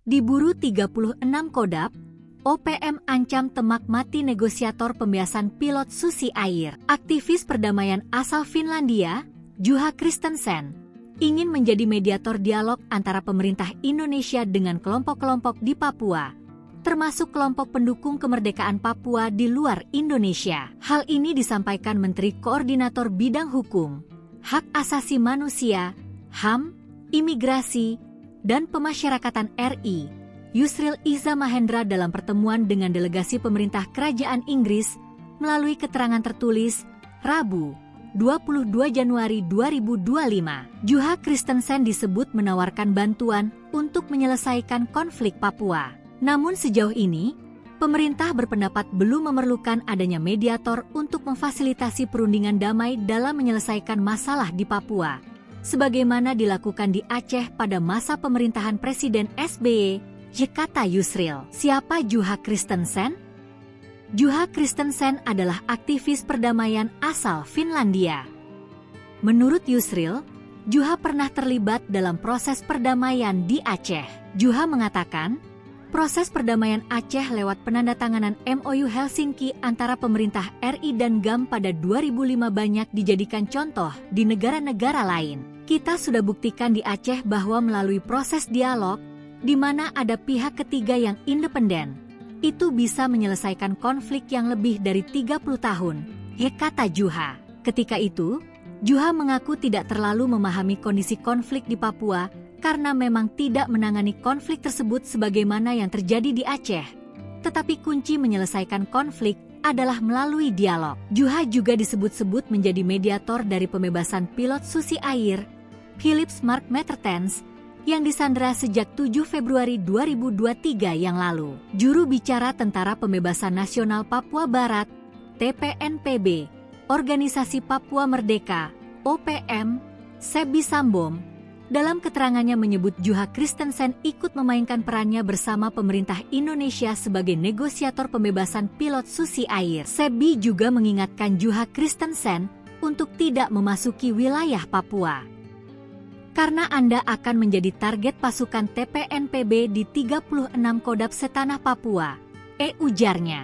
Diburu 36 Kodap, OPM ancam tembak mati negosiator pembebasan pilot Susi Air. Aktivis perdamaian asal Finlandia, Juha Kristensen, ingin menjadi mediator dialog antara pemerintah Indonesia dengan kelompok-kelompok di Papua, termasuk kelompok pendukung kemerdekaan Papua di luar Indonesia. Hal ini disampaikan Menteri Koordinator Bidang Hukum, Hak Asasi Manusia, HAM, Imigrasi, dan Pemasyarakatan RI, Yusril Iza Mahendra dalam pertemuan dengan delegasi pemerintah Kerajaan Inggris melalui keterangan tertulis Rabu, 22 Januari 2025. Juha Kristensen disebut menawarkan bantuan untuk menyelesaikan konflik Papua. Namun sejauh ini, pemerintah berpendapat belum memerlukan adanya mediator untuk memfasilitasi perundingan damai dalam menyelesaikan masalah di Papua, sebagaimana dilakukan di Aceh pada masa pemerintahan Presiden SBY, kata Yusril. Siapa Juha Kristensen? Juha Kristensen adalah aktivis perdamaian asal Finlandia. Menurut Yusril, Juha pernah terlibat dalam proses perdamaian di Aceh. Juha mengatakan, proses perdamaian Aceh lewat penandatanganan MOU Helsinki antara pemerintah RI dan GAM pada 2005 banyak dijadikan contoh di negara-negara lain. Kita sudah buktikan di Aceh bahwa melalui proses dialog, di mana ada pihak ketiga yang independen, itu bisa menyelesaikan konflik yang lebih dari 30 tahun, kata Juha. Ketika itu, Juha mengaku tidak terlalu memahami kondisi konflik di Papua, karena memang tidak menangani konflik tersebut sebagaimana yang terjadi di Aceh. Tetapi kunci menyelesaikan konflik adalah melalui dialog. Juha juga disebut-sebut menjadi mediator dari pembebasan pilot Susi Air, Philips Mark Mertens, yang disandera sejak 7 Februari 2023 yang lalu. Juru bicara Tentara Pembebasan Nasional Papua Barat, TPNPB, Organisasi Papua Merdeka, OPM, Sebi Sambom, dalam keterangannya menyebut Juha Kristensen ikut memainkan perannya bersama pemerintah Indonesia sebagai negosiator pembebasan pilot Susi Air. Sebi juga mengingatkan Juha Kristensen untuk tidak memasuki wilayah Papua, karena Anda akan menjadi target pasukan TPNPB di 36 Kodap setanah Papua, ujarnya.